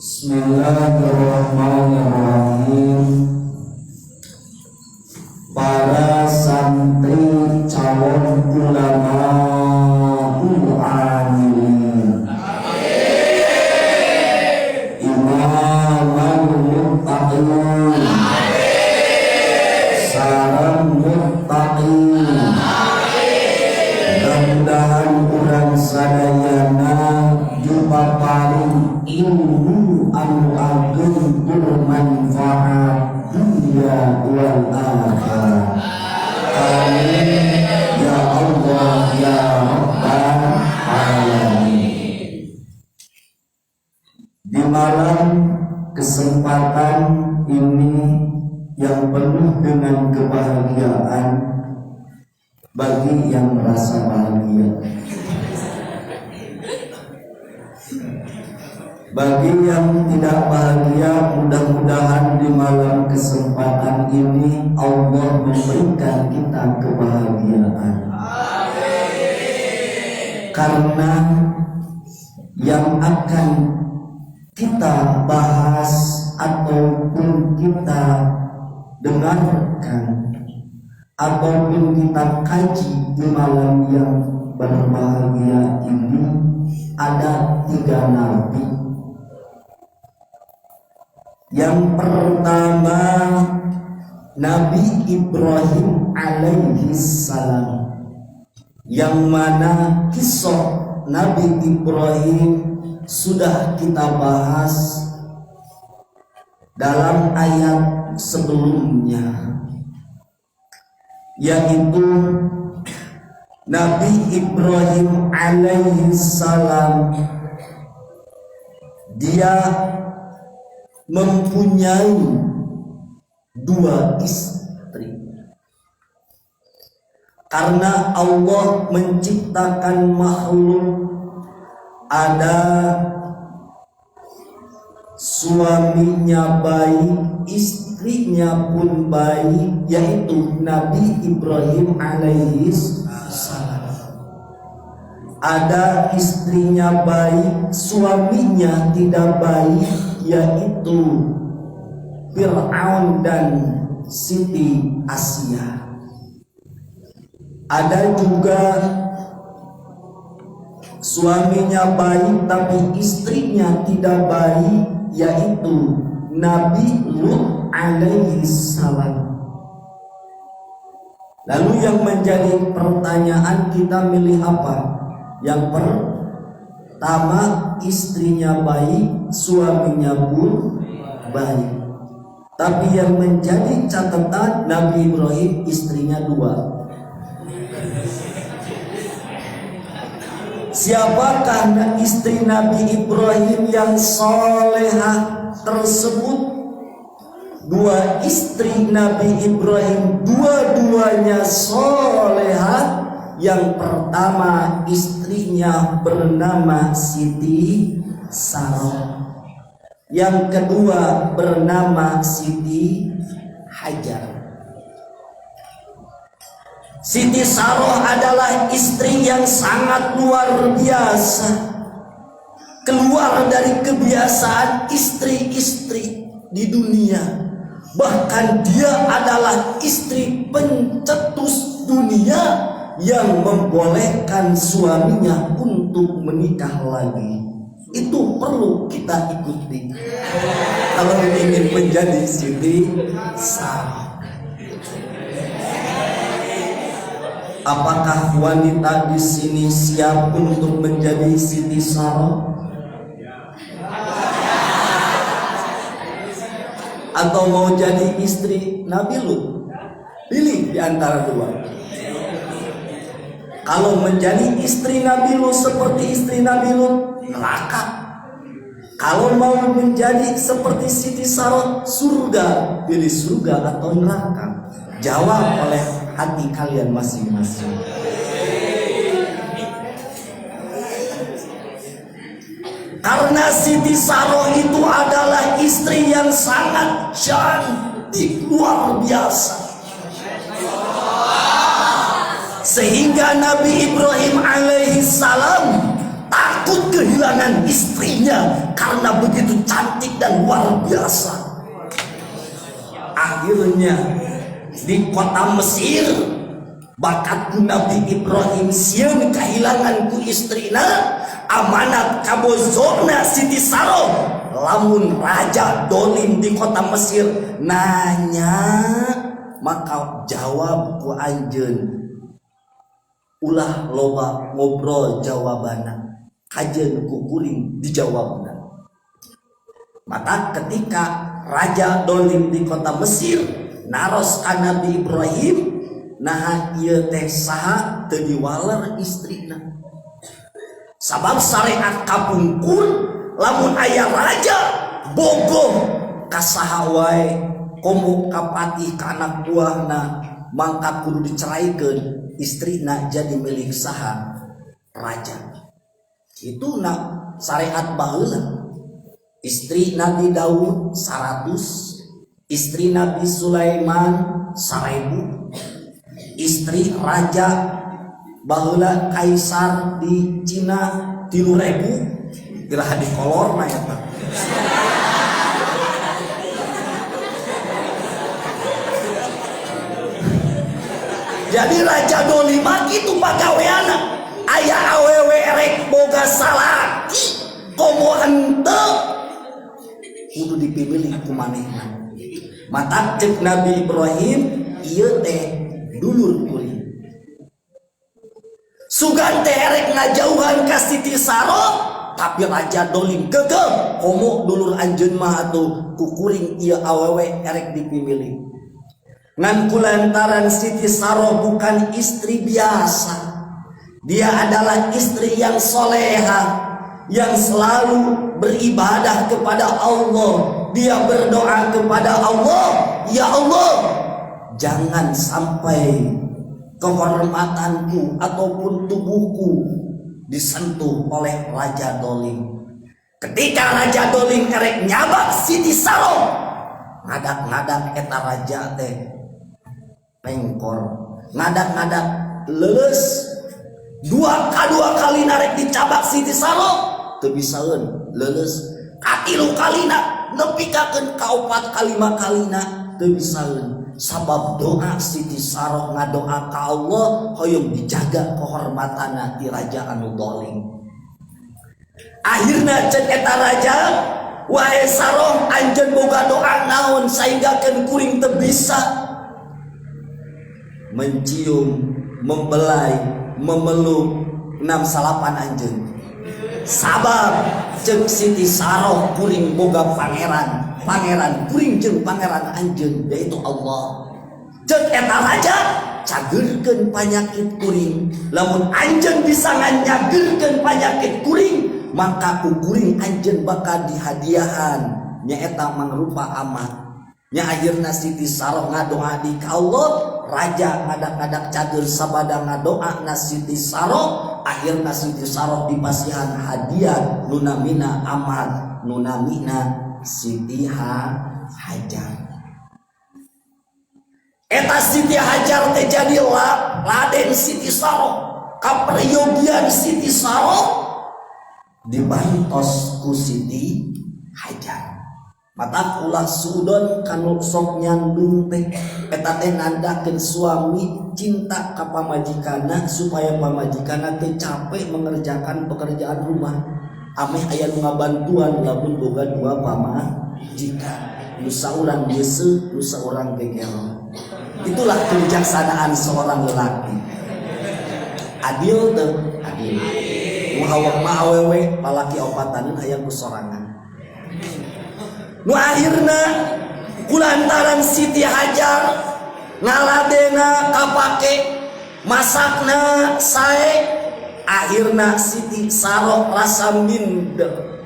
Bismillahirrahmanirrahim. Para santri calon ulama amilin, imaman muttaqin, sareng muttaqin, mudah-mudahan urang sadayana dipaparing ilmu anu ageng bermanfaat dunia wal akhirah. Amin ya Allah ya Rabbal alamin. Di malam kesempatan ini yang penuh dengan kebahagiaan bagi yang merasa bahagia, bagi yang tidak bahagia, mudah-mudahan di malam kesempatan ini Allah memberikan kita kebahagiaan. Karena yang akan kita bahas ataupun kita dengarkan ataupun kita kaji di malam yang berbahagia ini ada 3 nabi. Yang pertama Nabi Ibrahim alaihi salam, yang mana kisah Nabi Ibrahim sudah kita bahas dalam ayat sebelumnya, yaitu Nabi Ibrahim alaihi salam dia mempunyai 2 istri. Karena Allah menciptakan makhluk, ada suaminya baik, istrinya pun baik, yaitu Nabi Ibrahim alaihi salam. Ada istrinya baik, suaminya tidak baik, yaitu Fir'aun dan Siti Asia. Ada juga suaminya baik tapi istrinya tidak baik, yaitu Nabi Lut alaihi salam. Lalu yang menjadi pertanyaan, kita milih apa? Yang pertama, istrinya baik, suaminya pun baik. Tapi yang menjadi catatan, Nabi Ibrahim istrinya 2. Siapakah istri Nabi Ibrahim yang solehah tersebut? 2 istri Nabi Ibrahim, dua-duanya solehah. Yang pertama istrinya bernama Siti Sarah, yang kedua bernama Siti Hajar. Siti Sarah adalah istri yang sangat luar biasa, keluar dari kebiasaan istri-istri di dunia. Bahkan dia adalah istri pencetus dunia yang membolehkan suaminya untuk menikah lagi. Itu perlu kita ikuti kalau ingin menjadi Siti Sarah. Apakah wanita di sini siap untuk menjadi Siti Sarah? Atau mau jadi istri Nabi Lut? Pilih di antara 2. Kalau menjadi istri Nabi Lut seperti istri Nabi Lut, neraka. Kalau mau menjadi seperti Siti Saroh, surga, pilih surga atau neraka? Jawab oleh hati kalian masing-masing. Karena Siti Saroh itu adalah istri yang sangat cantik, luar biasa. Sehingga Nabi Ibrahim alaihi salam takut kehilangan istrinya karena begitu cantik dan luar biasa. Akhirnya di kota Mesir, bakat Nabi Ibrahim sieun kehilangan ku istrina, amanat kabozona Siti Saroh. Lamun Raja Dolim di kota Mesir nanya, maka jawab ku anjeun ulah loba ngobrol jawabana, kajen kukuring dijawabna. Maka ketika Raja Dolim di kota Mesir naros ka Nabi Ibrahim, nah ieu teh saha teu diwaler istrina. Sabab syariat kapungkur, lamun aya raja bogoh ka saha wae, komo ka patih ka anak buahna, mangka kudu diceraikeun. Istrina jadi milik saha raja. Itu nak syariat baheula. Istri Nabi Daud 100, istri Nabi Sulaiman 1000, istri raja baheula kaisar di Cina 3000. Geraha di kolor na eta. Jadi Raja Dolim itu pagaweana aya awewe erek boga salaki komo henteu kudu dipilih ku manehna. Mata cek Nabi Ibrahim ieu teh dulur kuring. Sugan teh erek ngajauhan ka Siti Saroh, tapi Raja Dolim gegeh komo dulur anjeun mah atuh ku kuring ieu awewe erek dipilih. Ngan kulantaran Siti Saroh bukan istri biasa. Dia adalah istri yang soleha, yang selalu beribadah kepada Allah. Dia berdoa kepada Allah, ya Allah, jangan sampai kehormatanku ataupun tubuhku disentuh oleh Raja Dolim. Ketika Raja Dolim erek nyabak Siti Saroh, ngadak-ngadak eta raja teh pengkor, ngadak-ngadak leles. Dua kali narek dicabak Siti Saroh teu bisaeun leles. Katilu kalina nepikakeun ka 4 kali 5 kalina teu bisaeun. Sabab doa Siti Saroh ngadoa ka Allah hoyong dijaga kehormatanna ti raja anu dolim. Akhirna cek eta raja, wahai Saroh anjeun boga doa naon sehingga keun kuring teu bisa mencium, membelai, memeluk 68 anjeun. Sabab jeung Siti Saroh kuring boga pangeran, pangeran kuring jeung pangeran anjeun yaitu Allah. Ceuk eta raja cageurkeun panyakit kuring. Lamun anjeun bisa nganyageurkeun panyakit kuring, maka ku kuring anjeun bakal dihadiahan nyaeta mangrupa amat. Nya akhirna Siti Saroh ngadoa di ka Allah, raja ngadak-ngadak cager sabada ngadoa na Siti Saroh. Akhirna Siti Saroh dipasihan hadiah nunamina amat, nunamina Siti Hajar. Eta Siti Hajar teh jadi Raden Siti Saroh. Kaperyogian Siti Saroh dibantos ku Siti Hajar. Mata ulah sudon kanu sok nyandung teh eta teh nandakeun suami cinta ka pamajikanna supaya pamajikanna teh capek mengerjakan pekerjaan rumah. Ame aya nu ngabantuan lamun boga 2 pamajikan. Nu saurang geuseuh, nu saurang gegero. Itulah kebijaksanaan seorang lelaki. Adil teu? Adil. Nu hawak mah awewe palaki opataneun aya ku sorangan. Nu akhirna kulantaran Siti Hajar ngaladena kapake masakna sae, akhirna Siti Saroh rasa minder.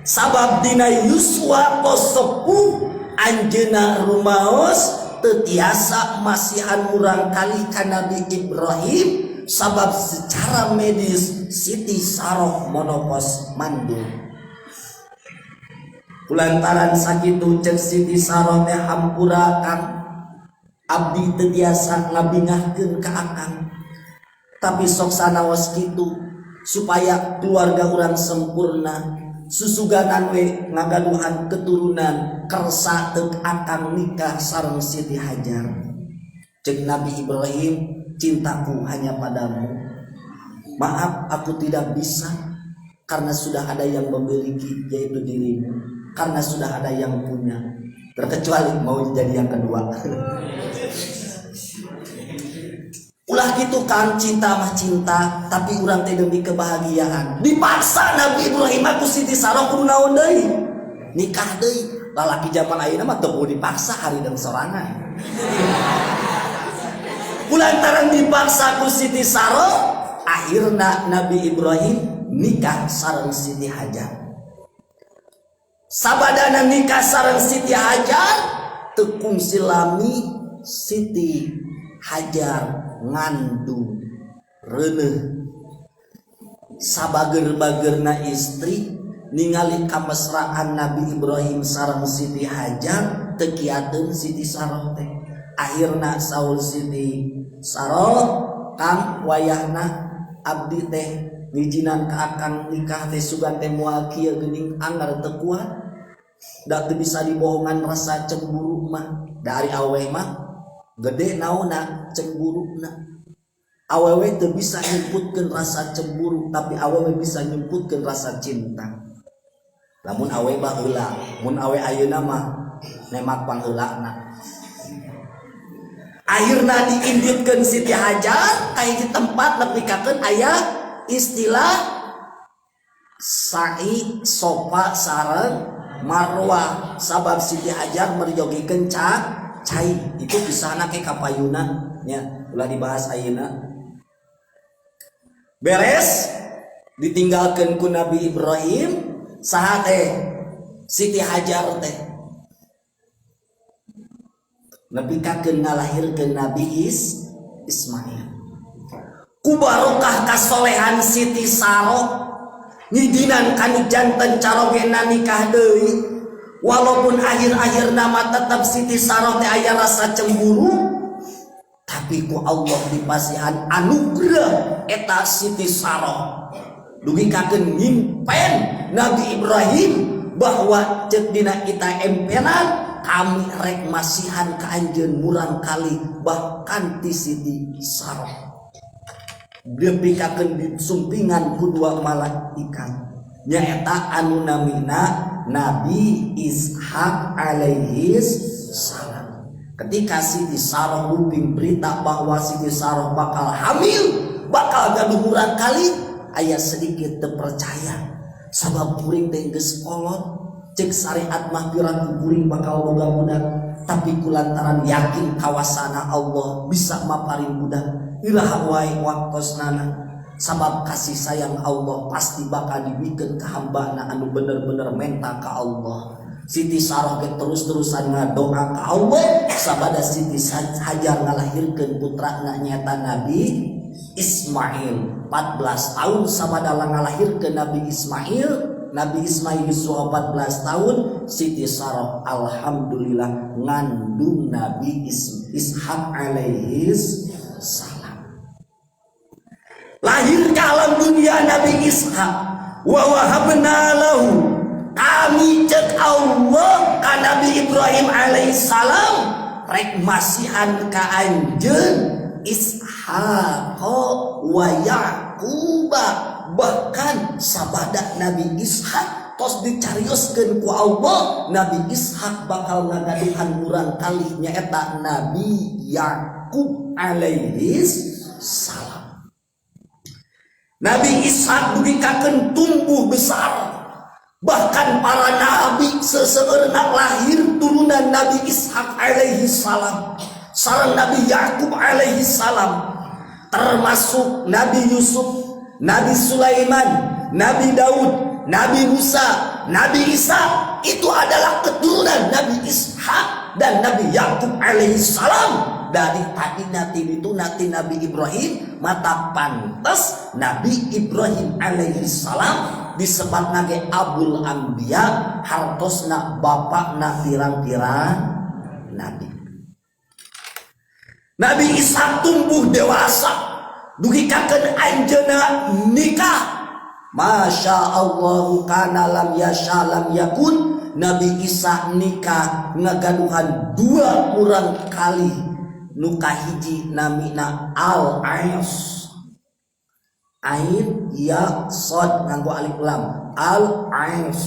sabab dina yuswa kosepuh anjeunna rumaos teu tiasa masihan murang kali ka Nabi Ibrahim sabab secara medis Siti Saroh monopos mandul. Kulantaran sakitu cek Siti Saroh teh hampura kang abdi teu tiasa ngabingahkeun ka akang. Tapi sok sanaos kitu supaya keluarga urang sempurna susuganan we ngagaduhan keturunan kersa teu akang nikah sareng Siti Hajar. Cek Nabi Ibrahim, cintaku hanya padamu. Maaf aku tidak bisa karena sudah ada yang memiliki yaitu dirimu, karena sudah ada yang punya, terkecuali mau jadi yang kedua. Ulah gitu kan, cinta mah cinta, tapi urang teh demi kebahagiaan. Dipaksa Nabi Ibrahim aku Siti Saroh kudu naon deui? Nikah deui. Lalaki zaman ayeuna mah teu dipaksa hari dan sorangan. Kulantaran dipaksa ku Siti Saroh, akhirna Nabi Ibrahim nikah sareng Siti Hajar. Sabadana nikah sareng Siti Hajar, teu kungsi lami Siti Hajar ngandung reuneuh. Sabager-bagerna istri ningali kamesraan Nabi Ibrahim sareng Siti Hajar teu kiateun Siti Saroh teh. Akhirna saul Siti Saroh, kang wayahna abdi teh ngijinan ka akang nikah teh sugan teh moal kieu geuning anggar teu kuat. Da teu bisa dibohongan rasa cemburu mah. Dari aweh mah gede naona cemburuna. Awewe teu bisa nyebutkeun rasa cemburu, tapi awewe bisa nyebutkeun rasa cinta. Lamun awewe mah heula, mun awewe ayeuna mah nemak pangheulana. Akhirna diinditkeun Siti Hajar ka hiji tempat nepikakeun aya istilah sa'i sofa sareng marwah, sabab Siti Hajar merjogikeun cai itu kisahna ke kapayunan nya ulah dibahas ayeuna. Beres ditinggalkeun ku Nabi Ibrahim, saha teh Siti Hajar teh nepikakeun ngalahirkeun Nabi Ismail. Ku barokah kasolehan Siti Saroh ngidinan kana janten carogena nikah deui. Walaupun akhir-akhir nama tetap Siti Saroh teh aya rasa cemburu, tapi ku Allah dipasihan anugerah eta Siti Saroh dugi kakeun nyimpen Nabi Ibrahim bahwa ceuk dina kita empenan kami rek masihan ka anjeun murang kali bahkan ti Siti Saroh. Dipikakeun disumpingan ku dua malaikat nyaeta anu namina Nabi Ishak alaihi salam. Ketika Siti Saroh nguping berita bahwa Siti Saroh bakal hamil, bakal gaduhuran kali, aya sedikit teu percaya. Sabab kuring teh geus kolot, cek syariat mah pirang kuring bakal boga budak, tapi kulantaran yakin kawasana Allah bisa maparin budak, iraha wae waktosnana. Sabab kasih sayang Allah pasti bakal dibikeun ka hambana anu bener-bener menta ka Allah. Siti Saroh ge terus-terusan ngadoa ka Allah sabada Siti Hajar ngalahirkeun putrana nyaeta Nabi Ismail. 14 tahun sabada ngalahirkeun Nabi Ismail. Nabi Ismail geus 14 tahun, Siti Saroh alhamdulillah ngandung Nabi Ishak alaihi salam. Lahir ke alam dunia Nabi Ishak, wa wahabna lahu, kami cek Allah ka Nabi Ibrahim alaihissalam rek masihan ka anjeun Ishaq wa Yaquba, bahkan sabada Nabi Ishak tos dicarioskeun ku Allah Nabi Ishak bakal ngagaduhan murang kali nyaeta Nabi Yaqub alaihissalam. Nabi Ishak dibikakeun tumbuh besar, bahkan para nabi seseueurna lahir turunan Nabi Ishak alaihi salam sareng Nabi Yakub alaihi salam, termasuk Nabi Yusuf, Nabi Sulaiman, Nabi Daud, Nabi Musa, Nabi Isa itu adalah keturunan Nabi Ishak dan Nabi Yakub alaihissalam. Dari tadi itu nanti Nabi Ibrahim, mata pantas Nabi Ibrahim alaihissalam disebut nage Abul Anbiya, hartosna bapakna pirang-pirang nabi. Nabi Isa tumbuh dewasa, dugi kaken anjeunna nikah. Masya Allah kana lam yasha lam yakun. Nabi Isa nikah ngagaduhan 2 urang kali. Nuka hiji namina Al-Ais, Ain ya sod nganggo alif lam, Al-Ais.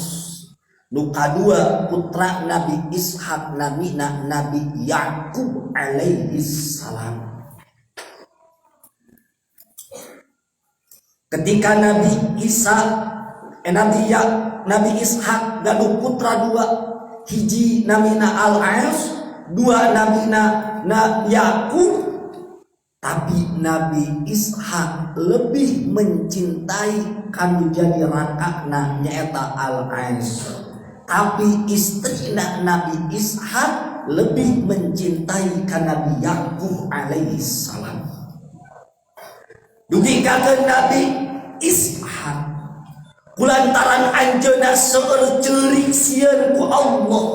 Nuka 2 putra Nabi Ishak namina Nabi Yakub alaihissalam. Ketika Nabi Ishak gaduh putra 2, hiji namina Al-Ais, 2 namina Yakub, tapi Nabi Ishak lebih mencintai kanu jadi rakakna nyaeta Al-Ais, tapi istrina Nabi Ishak lebih mencintai ka Nabi Yakub alaihissalam. Dugi kakeun Nabi Ishak kulantaran anjeunna seueur ceurik sieun ku Allah,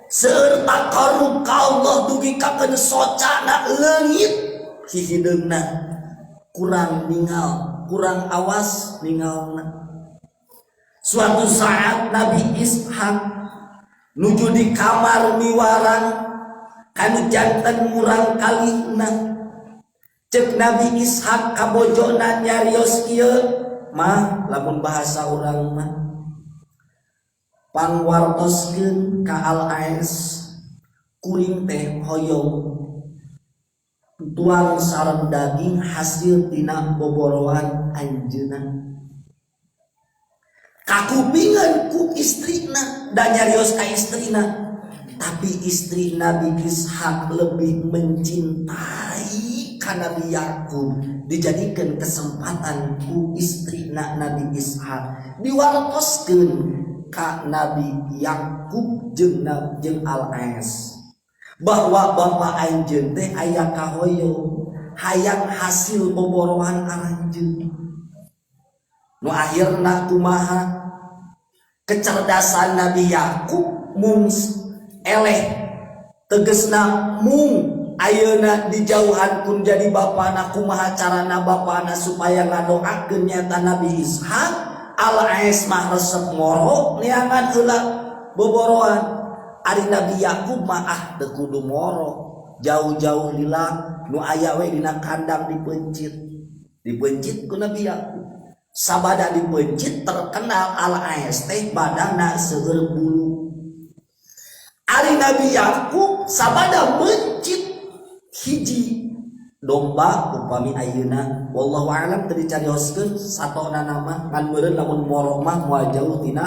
serta karuk ka Allah, dugi kakeun socana leungit hihideungna kurang ningal, kurang awas ningalna. Suatu saat Nabi Ishak nuju di kamar miwarang kanu janten murang kalihna. Cek Nabi Ishak ka bojona nyarios ieu mah, lamun bahasa urang mah pangwartoskeun ka Al-Ais, kuring teh hoyong tuang sareng daging hasil tina boboroan anjeunna. Kakupingan ku istrina dan nyarios ka istrina, tapi istri Nabi Ishak lebih mencintai ka Nabi Yakub. Dijadikan kesempatan ku istrina Nabi Ishak diwartoskeun ka Nabi Yakub jeung Al-Ais, bahwa bapak anjeun teh aya kahoyong hayang hasil boborohan aranjeun. Nu akhirna kumaha kecerdasan Nabi Yakub mung eleh, tegesna mung ayeuna dijauhan pun jadi bapana, kumaha carana bapana supaya ngadoakeun nyata Nabi Ishak. Al-Ais mah resep moro neangan heula boboroan. Ari Nabi Yakub mah teu kudu moro, jauh-jauh lila nu aya we dina kandang dipencit ku Nabi Yakub. Sabada dipencit terkenal Al-Ais teh badanna seueur bulu. Ari Nabi Yakub sabada mencit hiji domba upami ayeuna, wallahu a'lam teu dicarioskeun satona nama ngan meureun lamun moro mah moal jauh tina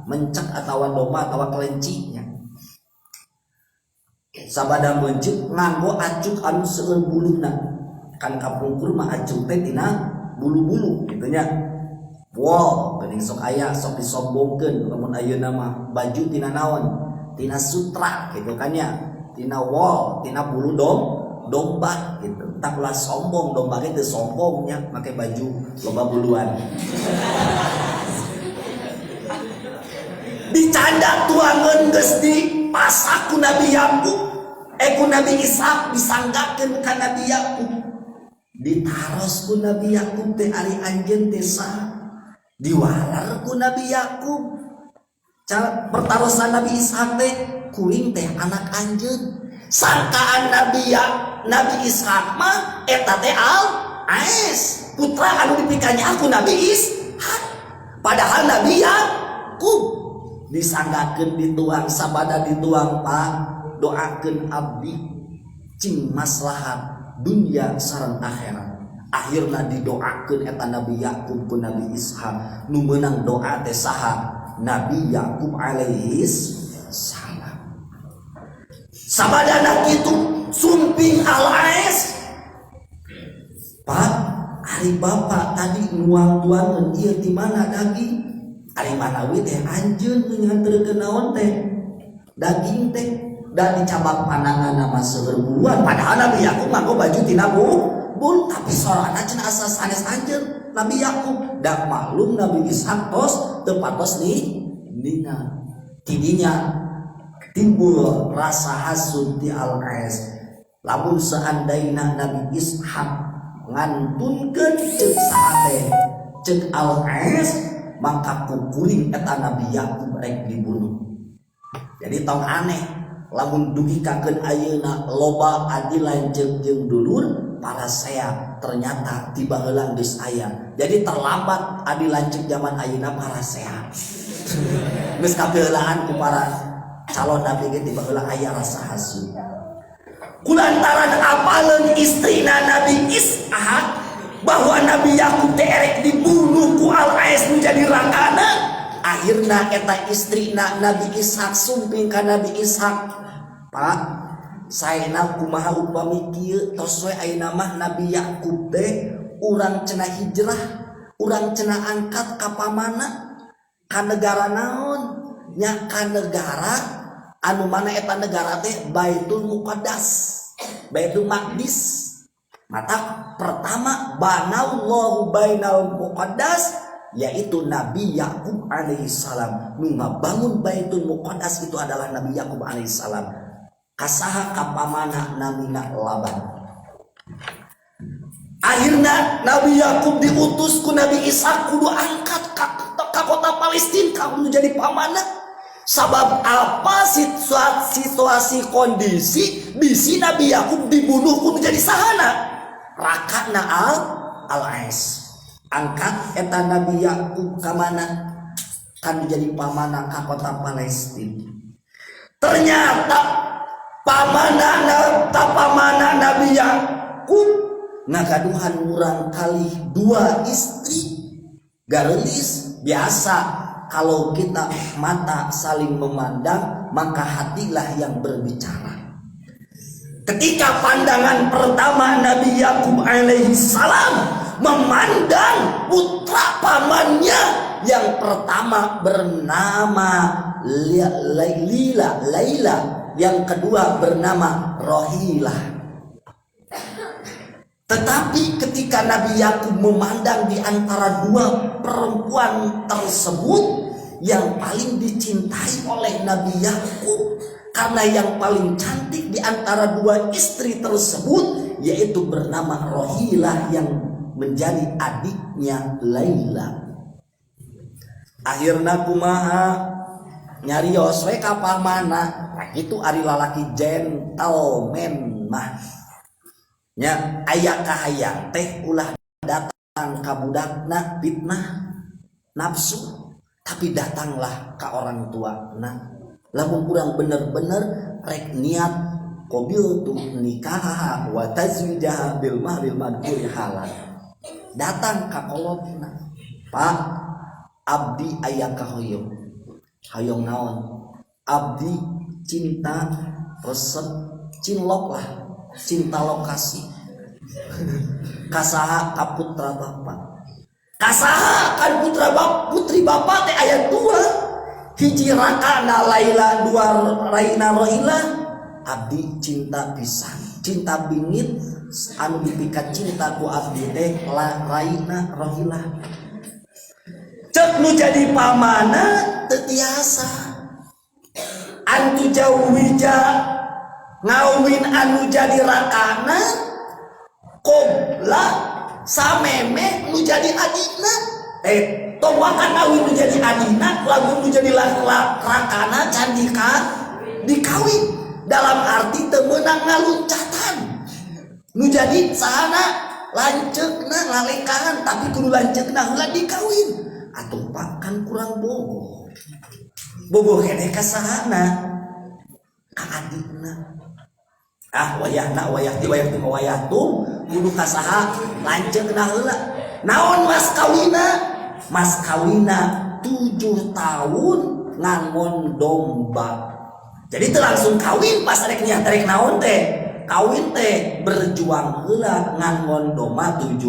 mencek atawa domba atawa kelenci nya. Sabada mencit nganggo acuk anu seueur buluna, kan kapungkur mah acuk teh tina bulu-bulu kitu nya. Wow, geuning sok aya sok disombongkeun lamun ayeuna mah baju tina naon? Tina sutra gitu kan ya. Tina wol, tina bulu domba gitu. Tak ulah sombong, domba ge teu sombongnya make baju loba buluan. Dicanda tuangeun geus dipasak ku Nabi Yakub, ku Nabi Ishak disanggakeun ka Nabi Yakub. Ditaros ku Nabi Yakub teh ari anjeun teh saha? Diwalar ku Nabi Yakub. Cara pertarosan Nabi Ishak teh kuring teh anak anjeun. Sangkaan Nabi Ishak mah eta teh Al-Ais, putra anu dipikanya aku Nabi Ishak. Padahal Nabi Yakub disanggakeun dituang sabada dituang Pak, doakeun abdi cing maslahat dunia sareng akhirat. Akhirna didoakeun eta Nabi Yakub ku Nabi Ishak. Nu meunang doa teh saha? Nabi Yakub alaihis salam. Sabadana kitu sumping Al-Ais, Pak Ari bapak tadi nuang-tuangan ieu di mana daging? Ari manawi teh anjeun nganterkeun naon teh? Daging teh da dicabak pandangan nama seueur padahal Nabi Yakub mangko baju tina bul tapi sorana cenah asa sanes anjeun Nabi Yakub da maklum Nabi Ishak tos teu patos nina tidinya timbul rasa hasud di Al-Qais lamun seandaina Nabi Ishak ngantunkeun ceuk saate ceuk Al-Qais maka kukuring eta Nabi Yakub rek dibunuh. Jadi tong aneh lamun dugi kakeun ayeuna loba adi lanceuk jeung dulur para saya ternyata tiba heulang geus aya. Jadi terlambat adi lanceuk zaman ayeuna para saya. Geus kapeulaan ku para calon nabi ge tiba heulang aya rasa hasud. Kulantaran apaleun istrina Nabi Ishak bahwa Nabi Yakub teh erek dibunuh ku Al-Qais menjadi rakana. Akhirna eta istrina Nabi Ishak sumping ka Nabi Ishak, Pak, saena kumaha upami kieu tos we ayeuna mah Nabi Yakub teh urang cenah hijrah, urang cenah angkat ka pamana ka negara naon? Nya ka negara anu mana eta negara teh Baitul Muqaddas, Baitul Maqdis. Mata pertama banallahu bainal muqaddas yaitu Nabi Yakub alaihissalam. Nu ngabangun Baitul Muqaddas itu adalah Nabi Yakub alaihissalam. Kasaha kapamana namina Laban. Akhirnya Nabi Yakub diutus ku Nabi Ishak kudu angkat ka kota Palestina kudu jadi pamana. Sabab apa situasi kondisi bisi Nabi Yakub dibunuh kudu jadi sahana. Rakana Al-Qais angkat eta Nabi Yakub ka mana kan jadi pamana ka kota Palestina. Ternyata pamana Nabi Yakub ngagaduhan urang kali 2 istri garelis. Biasa kalau kita mata saling memandang maka hatilah yang berbicara. Ketika pandangan pertama Nabi Yakub alaihissalam memandang putra pamannya yang pertama bernama Laila, yang kedua bernama Rohilah. Tetapi ketika Nabi Yakub memandang di antara 2 perempuan tersebut, yang paling dicintai oleh Nabi Yakub karena yang paling cantik di antara 2 istri tersebut yaitu bernama Rohilah yang menjadi adiknya Laila. Akhirna kumaha nyarios we ka pamana. Nah, itu ari lalaki gentleman mah. Nya aya kahayang teh ulah datang ka budakna fitnah nafsu, tapi datanglah ka orang tuana. Lamun urang bener-bener rek niat qabil tu nikah wa tazwijah bil mahril madhkur halal. Datang ka kolotna. Pak, abdi aya ka hoyong. Hoyong naon? Abdi cinta resep cinlok lah, cinta lokasi. Kasaha ka putra bapak. Kasaha kan putra bapak, putri bapak teh aya 2. Hiji rakana Laila, 2 Raina Rohilah. Abdi cinta pisan, cinta bingit anu dipikat cinta ku abdi teh Raina Rohilah. Cek nu jadi pamana teu tiasa. Antu jauh wija ngawin anu jadi rakana kobla sameme nu jadi adina. Towakan ngawin nu jadi adina lagu nu jadi rakana candika dikawin. Dalam arti temenang ngaluncatan nu jadi sahana lanceukna ngalekahan tapi kudu lanceukna heula dikawin. Atuh Pak kan kurang bogoh keneh ka sahana ka adikna. Wayahna wayah ti kudu ka saha lanceukna heula. Naon mas kawina? Mas kawina 7 tahun ngangon domba. Jadi teu langsung kawin pas rek niat rek naon teh. Kawin teh berjuang heula ngangon domba 7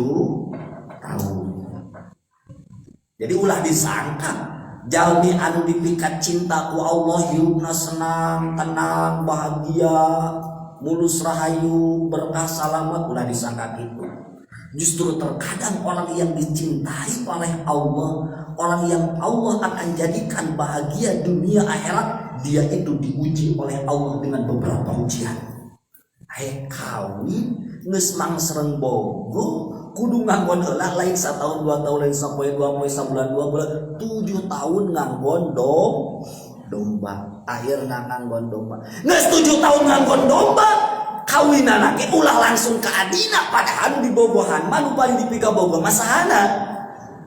Jadi ulah disangka jalmi anu dipikat cinta ku Allah hidupna senang, tenang, bahagia, mulus rahayu, berkah selamat, ulah disangka gitu. Justru terkadang orang yang dicintai oleh Allah, orang yang Allah akan jadikan bahagia dunia akhirat, dia itu diuji oleh Allah dengan beberapa ujian. Kawin geus mangsereng bogo kudu nganggon heula lain 1 tahun 2 tahun lain sampai 2 poe sabulan 2 bulan 7 tahun nganggon domba akhirna nganggon domba geus 7 tahun nganggon domba kawinana ge ulah langsung ke adina padahal di bobohan mah nu bari dipika boga mah sahana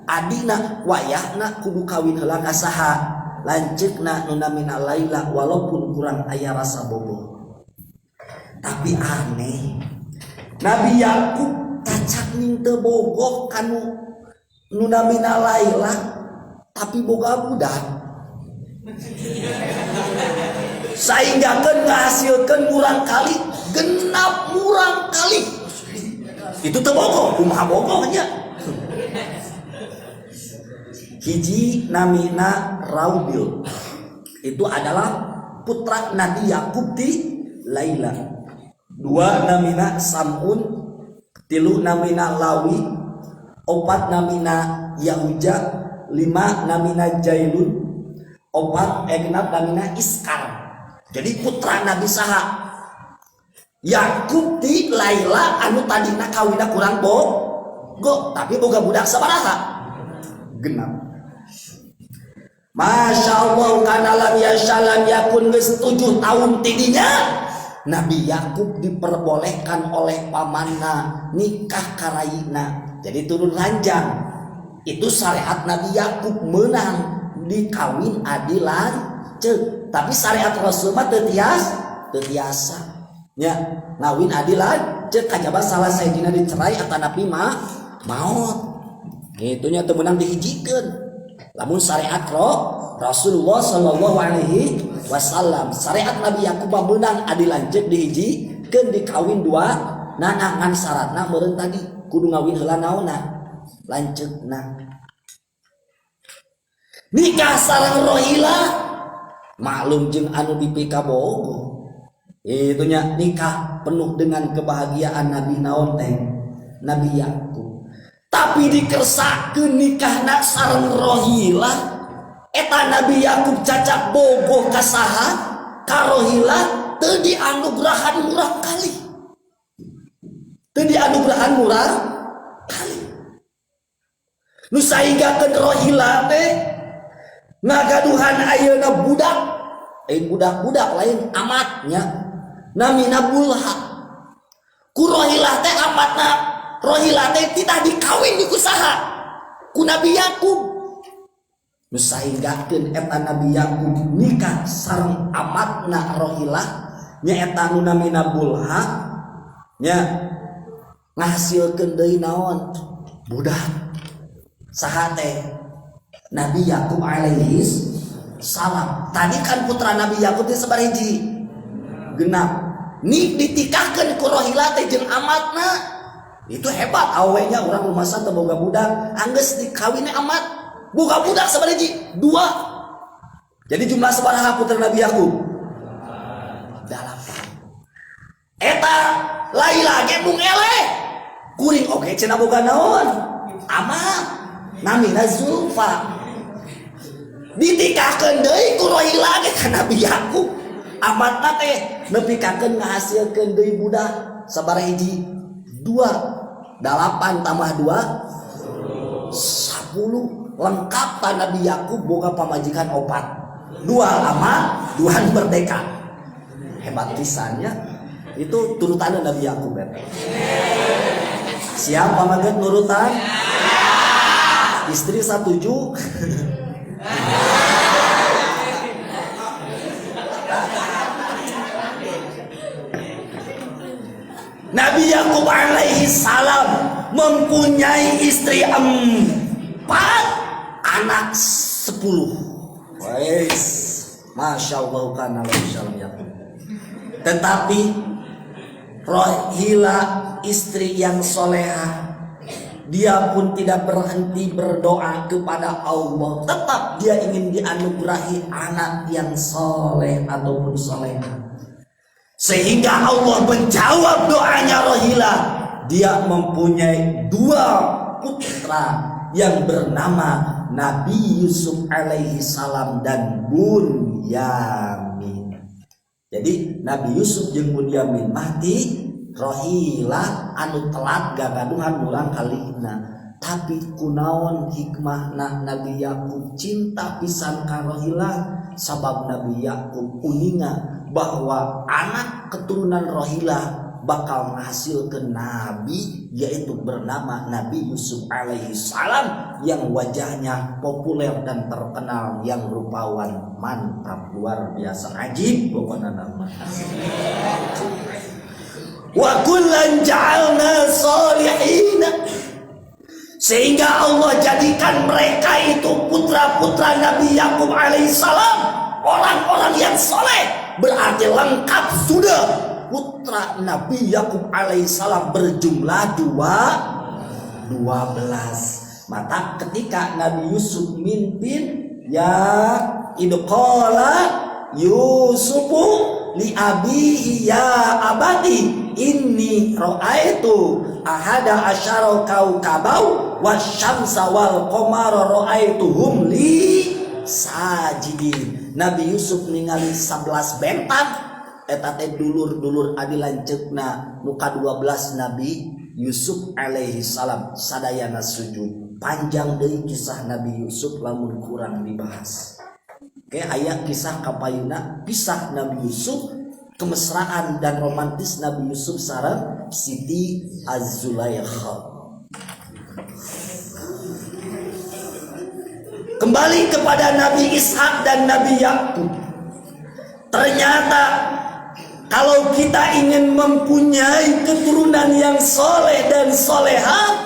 adina wayahna kudu kawin heula ka saha lanceukna nu namina Laila walaupun kurang aya rasa bogo. Tapi aneh Nabi Yakub cacak ning teu bogoh kanu nu namina Laila tapi boga budak sainggakeun ngahasilkeun murang kali genap murang kali itu teu bogoh kumaha bogoh nya hiji namina Raubil itu adalah putra Nabi Yakub di Laila. 2 namina Samun, 3 namina Lawi, 4 namina Yahuja, 5 namina Jailun, 6 namina Iskar. Jadi putra Nabi saha Yakub di Laila anu tadina kawina kurang bogo tapi boga budak sabaraha genap. Masya Allah kana lam yashalam yakun geus 7 tahun tidinya Nabi Yakub diperbolehkan oleh pamanna nikah karayina jadi turun ranjang itu syariat Nabi Yakub menang dikawin adilan cek tapi syariat Rasul mah teu tiasa nya ngawin adilan cek kajaba salah sajina dicerai atanapi mah maut gitunya teu meunang dihijikeun lamun syariat Rasulullah sallallahu alaihi wasallam syariat Nabi Yakub menang adi lanjut dihijikeun dikawin 2 ngan syaratna meureun tadi kudu ngawin heula naonna lanceukna nikah sareng Rohila maklum jeung anu dipika bogo itunya nikah penuh dengan kebahagiaan Nabi naon teh Nabi Yakub tapi dikersakeun nikahna sareng Rohila eta Nabi Yakub cacak bogoh ka saha ka Rohila teu dianugerahan murah kali nu sainggakeun Rohila teh ngagaduhan ayeuna budak budak lain amatnya namina Bulha ku Rohila teh amatna Rohila teh titah dikawin ku saha ku Nabi Yakub nu sainggakeun eta Nabi Yakub nikah sareng amatna Rohilah nya eta nu namina Bulha nya ngahasilkeun deui naon budak saha teh Nabi Yakub alaihi salam tadi kan putra Nabi Yakub teh sabar hiji genap nik ditikahkeun ku Rohilah teh jeung amatna itu hebat awenya urang rumasa teu boga budak anggeus dikawinna amat buka budak sabaraha 2 jadi jumlah sabaraha putra Nabi Yakub 8 eta Laila ge mung eleh kuring oge cenah boga naon amat namina Zulfa ditikahkeun deui ku Rohila ge ka Nabi Yakub amatna teh nepikakeun ngahasilkeun deui budak sabaraha hiji 2 8 tambah 2 10 lengkap ta Nabi Yakub boga pamajikan 4 2 lama 2 merdeka hebat pisannya itu turutan Nabi Yakub siap pamaget nurutan istri setuju Nabi Yakub alaihi salam mempunyai istri 4 anak 10. Wais, masya Allah kana salam Yakub. Tetapi Rohila istri yang solehah dia pun tidak berhenti berdoa kepada Allah. Tetap dia ingin dianugerahi anak yang soleh ataupun solehah. Sehingga Allah menjawab doanya Rohila. Dia mempunyai 2 putra yang bernama Nabi Yusuf alaihi salam dan Bunyamin. Jadi Nabi Yusuf jeung Bunyamin mati Rohila anu telat gagaduhan mulang kalina. Tapi kunaon hikmahna Nabi Yakub cinta pisan ka Rohila, sabab Nabi Yakub uninga bahwa anak keturunan Rohila bakal menghasilkan nabi, yaitu bernama Nabi Yusuf alaihi salam, yang wajahnya populer dan terkenal, yang rupawan mantap luar biasa ajib pokoknya nama. Wa kullan ja'alna salihina, sehingga Allah jadikan mereka itu putra-putra Nabi Yakub alaihissalam orang-orang yang soleh. Berarti lengkap sudah putra Nabi Yakub alaihissalam berjumlah 12. Maka ketika Nabi Yusuf mimpin, ya idqala Yusufu li abihi ya abadi inni ra'aitu ahada asyara kaukabau wasyamsa wal qamara ra'aituhum li sajidin. Nabi Yusuf ningali 11 bentang eta teh dulur-dulur adi lanceukna nu ka-12 Nabi Yusuf alaihi salam sadayana sujud. Panjang deui kisah Nabi Yusuf lamun kurang dibahas. Oke, aya kisah kapayuna pisah Nabi Yusuf, kemesraan dan romantis Nabi Yusuf sareng Siti Az-Zulaikha. Kembali kepada Nabi Ishak dan Nabi Yakub. Ternyata kalau kita ingin mempunyai keturunan yang soleh dan solehah,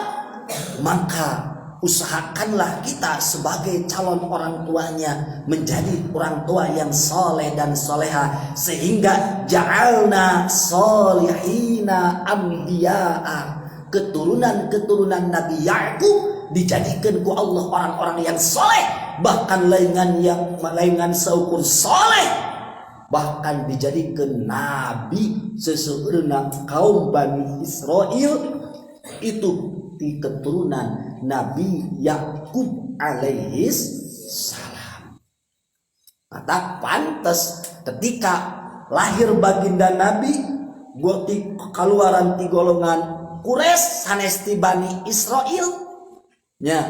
maka usahakanlah kita sebagai calon orang tuanya menjadi orang tua yang soleh dan soleha, sehingga ja'alna solihina ambiya'a, keturunan-keturunan Nabi Yakub dijadikan ku Allah orang-orang yang soleh, bahkan laingan seukur soleh, bahkan dijadikan nabi seseorang kaum Bani Israel itu di keturunan Nabi Yakub alaihi salam. Maka pantas ketika lahir baginda Nabi gotik keluaran ti golongan Quraisy sanes ti Bani Israel nya,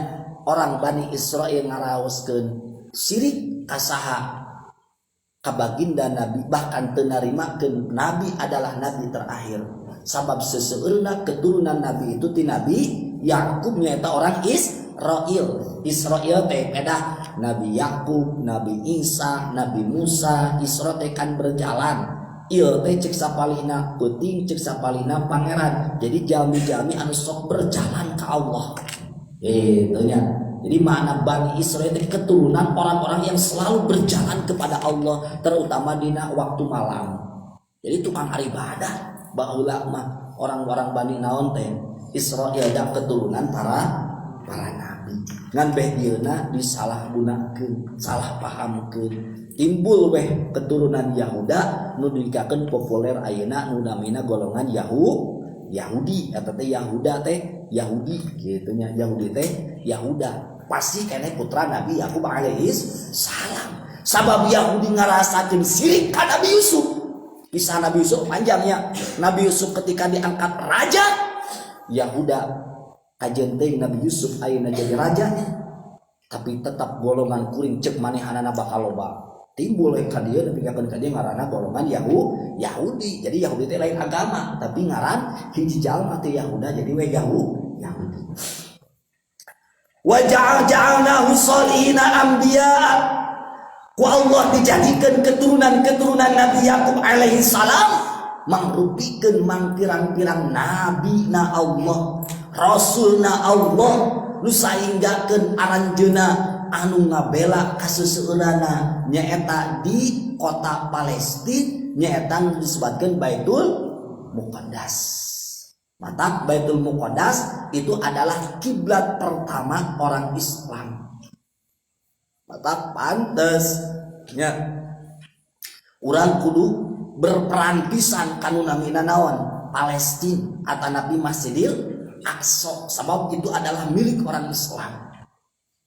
orang Bani Israel ngaraoskeun sirik kasaha ka baginda Nabi, bahkan teu narimakeun Nabi adalah Nabi terakhir. Sabab seseurna keturunan Nabi itu ti Nabi Yakub nyaeta orang Israel. Israel teh pedah Nabi Yakub, Nabi Isa, Nabi Musa. Israel teh kan berjalan. Ieu teh cek sapalihna peuting, cek sapalihna pangeran. Jadi jalmi-jalmi anu sok berjalan ke Allah. Itunya. Jadi mana Bani Israel itu keturunan orang-orang yang selalu berjalan kepada Allah, terutama di waktu malam. Jadi tukang ibadah. Baheula mah orang-orang Bani naon teh Israel da keturunan para nabi. Ngan beh dieuna disalahgunakeun, salah pahamkeun. Timbul weh keturunan Yahuda nu dikakeun populer ayeuna nu namina golongan Yahudi eta teh Yahuda teh Yahudi kitu nya. Yahudi teh Yahuda pasti keneh putra Nabi Yakub alaihi salam. Sabab Yahudi ngarasakeun sirik ka Nabi Yusuf. Kisah Nabi Yusuf panjangnya. Nabi Yusuf ketika diangkat raja, Yahuda kajenteng Nabi Yusuf ayeuna jadi raja, tapi tetap golongan kuring cek manehanana bakal loba. Timbul ka dieu nepikeun ka dieu ngaranna golongan Yahudi. Jadi Yahudi teh lain agama, tapi ngaran hiji jalma teh Yahuda jadi we Yahudi. Wa ja'alnahu salihina anbiya. Ku Allah dijadikan keturunan-keturunan Nabi Yakub alaihi salam mangrupikeun mangpirang-pirang nabi na Allah, rasul na Allah, nu sainggakeun aranjeuna anu ngabela ka seseueurana nyaeta di kota Palestina nyaeta disebutkeun Baitul Muqaddas. Mata Baitul Muqaddas itu adalah kiblat pertama orang Islam. Mata pantesnya urang kudu berperan pisan kanu namina naon Palestina atau Nabi Masjidil Aqsa, sebab itu adalah milik orang Islam.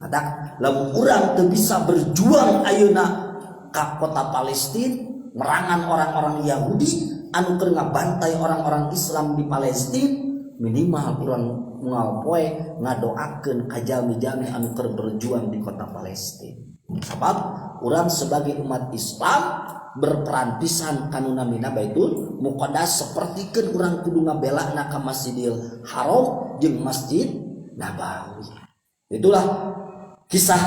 Mata lamun urang teu bisa berjuang ayeuna ka kota Palestina merangan orang-orang Yahudi anu keur ngabantai orang-orang Islam di Palestina, minimal urang moal poe ngadoakeun ka jalmi-jalmi anu keur berjuang di kota Palestina. Sebab urang sebagai umat Islam berperan pisan kanu namina Baitul Muqaddas, sapertikeun urang kudu ngabelana ka Masjidil Haram jeung Masjid Nabawi. Itulah kisah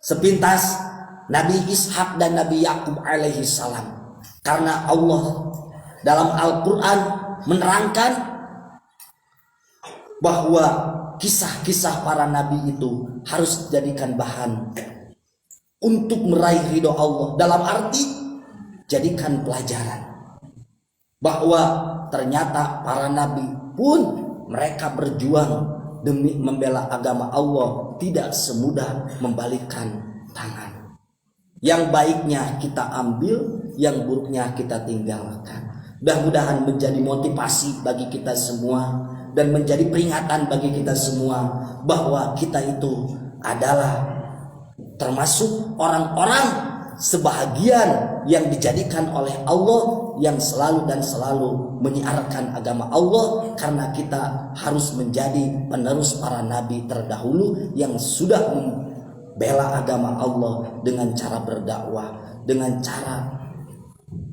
sepintas Nabi Ishak dan Nabi Yakub alaihi salam. Karena Allah dalam Al-Quran menerangkan bahwa kisah-kisah para nabi itu harus dijadikan bahan untuk meraih ridho Allah. Dalam arti jadikan pelajaran bahwa ternyata para nabi pun mereka berjuang demi membela agama Allah tidak semudah membalikkan tangan. Yang baiknya kita ambil, yang buruknya kita tinggalkan. Mudah-mudahan menjadi motivasi bagi kita semua dan menjadi peringatan bagi kita semua bahwa kita itu adalah termasuk orang-orang sebahagian yang dijadikan oleh Allah yang selalu dan selalu menyiarkan agama Allah, karena kita harus menjadi penerus para nabi terdahulu yang sudah bela agama Allah dengan cara berdakwah, dengan cara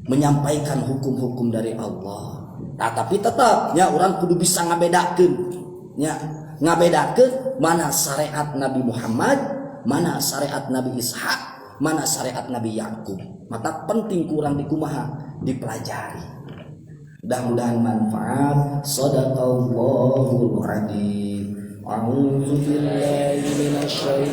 menyampaikan hukum-hukum dari Allah. Nah, tapi tetapnya orang kudu bisa ngabedakeun, nya ngabedakeun mana syariat Nabi Muhammad, mana syariat Nabi Ishak, mana syariat Nabi Yakub. Maka penting kurang dikumaha dipelajari. Mudah-mudahan manfaat. Shadaqallahul adzim. A'udzu billahi minasy